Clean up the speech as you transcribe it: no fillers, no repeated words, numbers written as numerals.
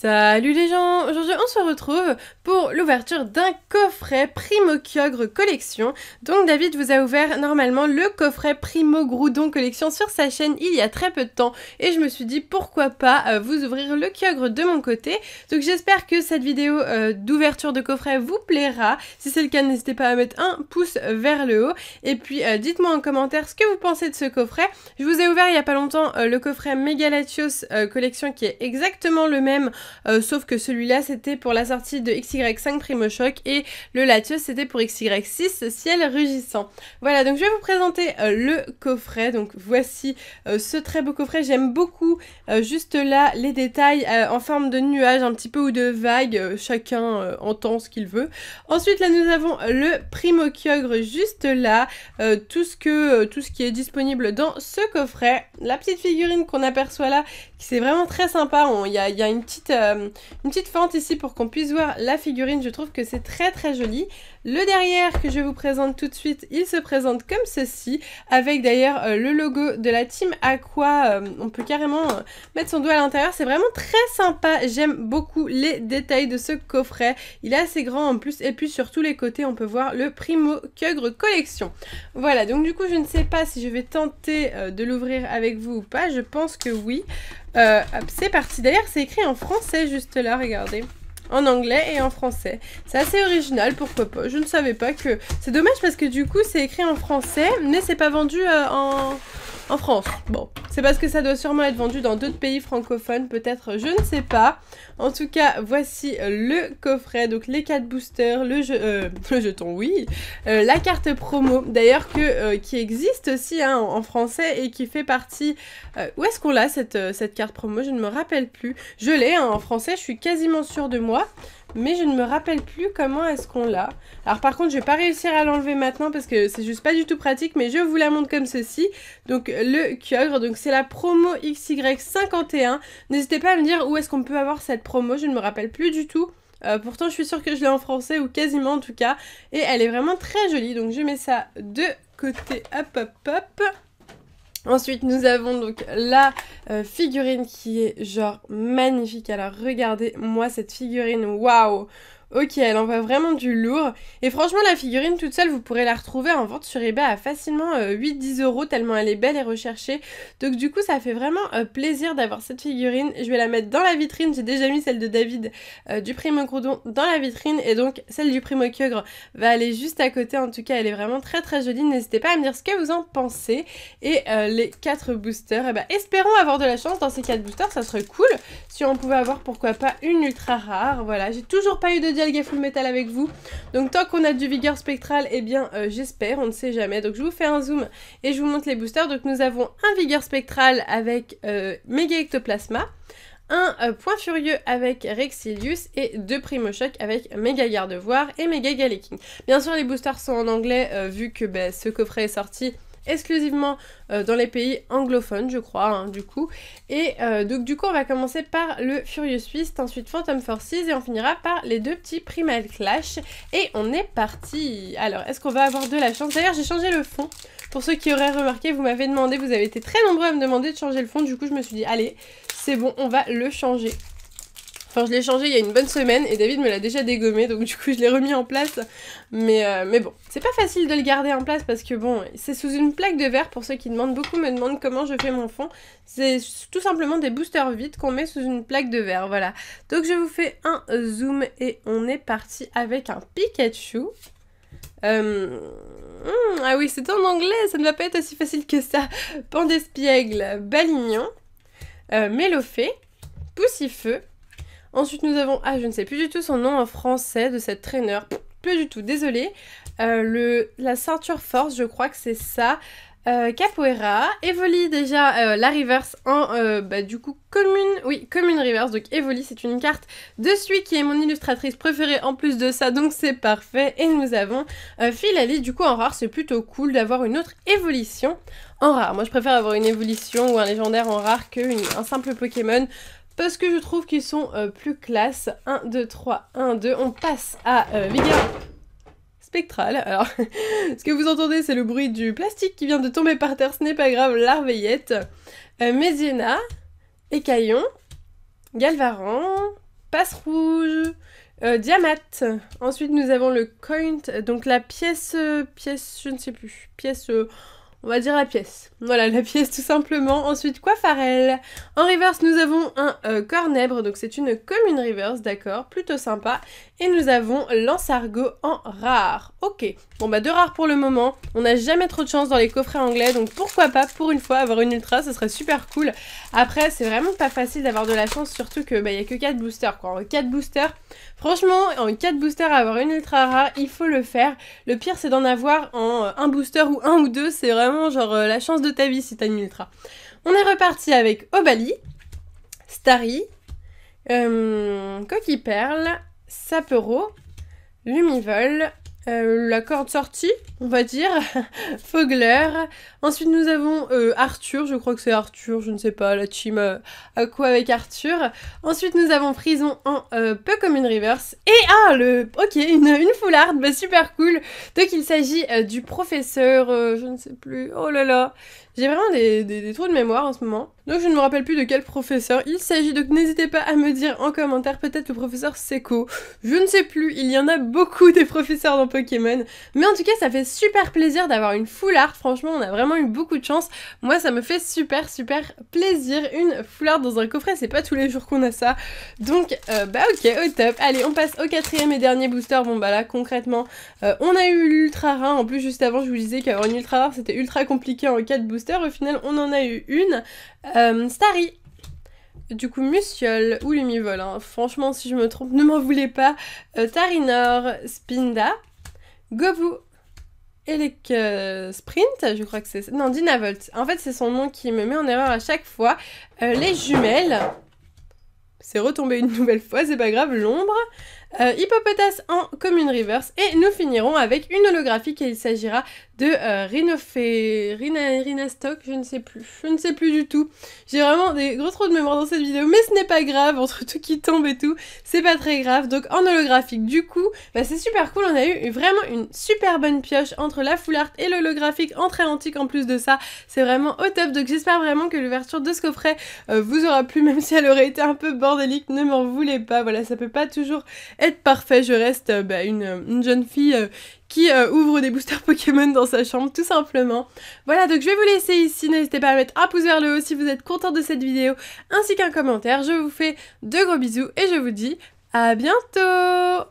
Salut les gens, aujourd'hui on se retrouve pour l'ouverture d'un coffret Primo Kyogre Collection. Donc David vous a ouvert normalement le coffret Primo Groudon Collection sur sa chaîne il y a très peu de temps et je me suis dit pourquoi pas vous ouvrir le Kyogre de mon côté. Donc j'espère que cette vidéo d'ouverture de coffret vous plaira. Si c'est le cas, n'hésitez pas à mettre un pouce vers le haut et puis dites-moi en commentaire ce que vous pensez de ce coffret. Je vous ai ouvert il y a pas longtemps le coffret Megalatios Collection qui est exactement le même. Sauf que celui-là c'était pour la sortie de XY5 Primo Choc et le Latios c'était pour XY6 Ciel Rugissant. Voilà, donc je vais vous présenter le coffret. Donc voici ce très beau coffret. J'aime beaucoup juste là les détails en forme de nuages un petit peu ou de vagues. Chacun entend ce qu'il veut. Ensuite là nous avons le Primo Kyogre juste là. Tout ce qui est disponible dans ce coffret. La petite figurine qu'on aperçoit là, qui c'est vraiment très sympa. Il y a une petite fente ici pour qu'on puisse voir la figurine. Je trouve que c'est très très joli. Le derrière que je vous présente tout de suite, il se présente comme ceci, avec d'ailleurs le logo de la team Aqua. On peut carrément mettre son doigt à l'intérieur. C'est vraiment très sympa. J'aime beaucoup les détails de ce coffret. Il est assez grand en plus et puis sur tous les côtés on peut voir le Primo Kyogre Collection. Voilà, donc du coup je ne sais pas si je vais tenter de l'ouvrir avec vous ou pas. Je pense que oui. Hop, c'est parti. D'ailleurs c'est écrit en français juste là, regardez. En anglais et en français. C'est assez original, pourquoi pas. Je ne savais pas que... C'est dommage parce que du coup c'est écrit en français, mais c'est pas vendu en France. Bon, c'est parce que ça doit sûrement être vendu dans d'autres pays francophones, peut-être, je ne sais pas. En tout cas, voici le coffret, donc les 4 boosters, le jeton, oui, la carte promo, d'ailleurs qui existe aussi hein, en français et qui fait partie... où est-ce qu'on l'a cette carte promo? Je ne me rappelle plus. Je l'ai hein, en français, je suis quasiment sûre de moi. Mais je ne me rappelle plus comment est-ce qu'on l'a. Alors par contre je vais pas réussir à l'enlever maintenant parce que c'est juste pas du tout pratique, mais je vous la montre comme ceci. Donc le Kyogre, donc c'est la promo XY51. N'hésitez pas à me dire où est-ce qu'on peut avoir cette promo, je ne me rappelle plus du tout. Pourtant je suis sûre que je l'ai en français ou quasiment en tout cas. Et elle est vraiment très jolie, donc je mets ça de côté, hop hop hop. Ensuite, nous avons donc la figurine qui est genre magnifique. Alors, regardez-moi cette figurine, waouh! Ok, elle envoie vraiment du lourd. Et franchement, la figurine toute seule, vous pourrez la retrouver en vente sur eBay à facilement 8-10 € tellement elle est belle et recherchée. Donc du coup, ça fait vraiment plaisir d'avoir cette figurine. Je vais la mettre dans la vitrine. J'ai déjà mis celle de David du Primo Groudon dans la vitrine. Et donc, celle du Primo Kyogre va aller juste à côté. En tout cas, elle est vraiment très très jolie. N'hésitez pas à me dire ce que vous en pensez. Et les 4 boosters, eh ben, espérons avoir de la chance dans ces 4 boosters. Ça serait cool si on pouvait avoir, pourquoi pas, une ultra rare. Voilà, j'ai toujours pas eu de Dialga Full Metal avec vous, donc tant qu'on a du Vigueur Spectral, eh bien j'espère, on ne sait jamais. Donc je vous fais un zoom et je vous montre les boosters. Donc nous avons un Vigueur Spectral avec Méga Ectoplasma, un Point Furieux avec Rexilius et 2 Primo Choc avec Méga Gardevoir et Méga Galeking. Bien sûr les boosters sont en anglais vu que ce coffret est sorti exclusivement dans les pays anglophones, je crois, hein, du coup. Et donc du coup, on va commencer par le Furious Fist, ensuite Phantom Forces, et on finira par les 2 petits Primal Clash. Et on est parti. Alors, est-ce qu'on va avoir de la chance? D'ailleurs, j'ai changé le fond. Pour ceux qui auraient remarqué, vous m'avez demandé, vous avez été très nombreux à me demander de changer le fond. Du coup, je me suis dit, allez, c'est bon, on va le changer. Enfin, je l'ai changé il y a une bonne semaine et David me l'a déjà dégommé, donc du coup je l'ai remis en place. Mais bon, c'est pas facile de le garder en place parce que bon, c'est sous une plaque de verre pour ceux qui demandent. Beaucoup me demandent comment je fais mon fond. C'est tout simplement des boosters vides qu'on met sous une plaque de verre, voilà. Donc je vous fais un zoom et on est parti avec un Pikachu. Ah oui, c'est en anglais, ça ne va pas être aussi facile que ça. Pandespiègle, Balignon, Mélofée, Poussifeu. Ensuite nous avons, je ne sais plus du tout son nom en français de cette trainer, plus du tout, désolée. La ceinture force, je crois que c'est ça. Capoeira, Evoli déjà la reverse en du coup commune reverse, donc Evoli c'est une carte de celui qui est mon illustratrice préférée en plus de ça, donc c'est parfait. Et nous avons Philali, du coup en rare, c'est plutôt cool d'avoir une autre évolution en rare. Moi je préfère avoir une évolution ou un légendaire en rare qu'un simple Pokémon. Parce que je trouve qu'ils sont plus classe. 1, 2, 3, 1, 2. On passe à Vigueur Spectral. Alors, ce que vous entendez, c'est le bruit du plastique qui vient de tomber par terre. Ce n'est pas grave, Larveillette. Méziena, Écaillon, Galvaran, passe rouge, diamant. Ensuite, nous avons le coin, donc la pièce, je ne sais plus, pièce... on va dire la pièce. Voilà, la pièce tout simplement. Ensuite, Coiffarel. En reverse, nous avons un cornèbre. Donc, c'est une commune reverse, d'accord. Plutôt sympa. Et nous avons l'Ansargot en rare. Ok. Bon, bah, 2 rares pour le moment. On n'a jamais trop de chance dans les coffrets anglais. Donc, pourquoi pas, pour une fois, avoir une ultra. Ce serait super cool. Après, c'est vraiment pas facile d'avoir de la chance. Surtout que, bah, il y a que 4 boosters, quoi. En 4 boosters, franchement, en 4 boosters, avoir une ultra rare, il faut le faire. Le pire, c'est d'en avoir en un booster ou 1 ou 2. C'est vraiment, genre, la chance de ta vie si t'as une ultra. On est reparti avec Obali, Starry, Coquille Perle, Sapero, Lumivol, la corde sortie, on va dire, Fogler. Ensuite, nous avons Arthur, je crois que c'est Arthur, je ne sais pas, la team à quoi avec Arthur. Ensuite, nous avons Frison en peu comme une reverse. Et ok, une full art, bah super cool. Donc, il s'agit du professeur, je ne sais plus, oh là là. J'ai vraiment des trous de mémoire en ce moment. Donc je ne me rappelle plus de quel professeur il s'agit. Donc n'hésitez pas à me dire en commentaire. Peut-être le professeur Seko. Je ne sais plus. Il y en a beaucoup des professeurs dans Pokémon. Mais en tout cas ça fait super plaisir d'avoir une full art. Franchement on a vraiment eu beaucoup de chance. Moi ça me fait super plaisir. Une full art dans un coffret. C'est pas tous les jours qu'on a ça. Donc bah ok, au top. Allez on passe au 4e et dernier booster. Bon bah là concrètement on a eu l'ultra rare. En plus juste avant je vous disais qu'avoir une ultra rare c'était ultra compliqué en 4 boosters. Au final, on en a eu une. Starry. Du coup, Musiole ou Lumivol. Hein. Franchement, si je me trompe, ne m'en voulez pas. Tarinor, Spinda, Gobu, Elec Sprint, je crois que c'est... Non, Dynavolt. En fait, c'est son nom qui me met en erreur à chaque fois. Les jumelles. C'est retombé une nouvelle fois, c'est pas grave. L'ombre. Hippopotas en commune reverse. Et nous finirons avec une holographique et il s'agira de Rhinastock, je ne sais plus du tout. J'ai vraiment des gros trous de mémoire dans cette vidéo, mais ce n'est pas grave, entre tout qui tombe et tout, c'est pas très grave. Donc en holographique, du coup, bah, c'est super cool, on a eu vraiment une super bonne pioche entre la full art et l'holographique en très antique en plus de ça. C'est vraiment au top, donc j'espère vraiment que l'ouverture de ce coffret vous aura plu, même si elle aurait été un peu bordélique, ne m'en voulez pas, voilà, ça peut pas toujours être parfait, je reste une jeune fille qui ouvre des boosters Pokémon dans sa chambre, tout simplement. Voilà, donc je vais vous laisser ici, n'hésitez pas à mettre un pouce vers le haut si vous êtes content de cette vidéo, ainsi qu'un commentaire, je vous fais de gros bisous et je vous dis à bientôt.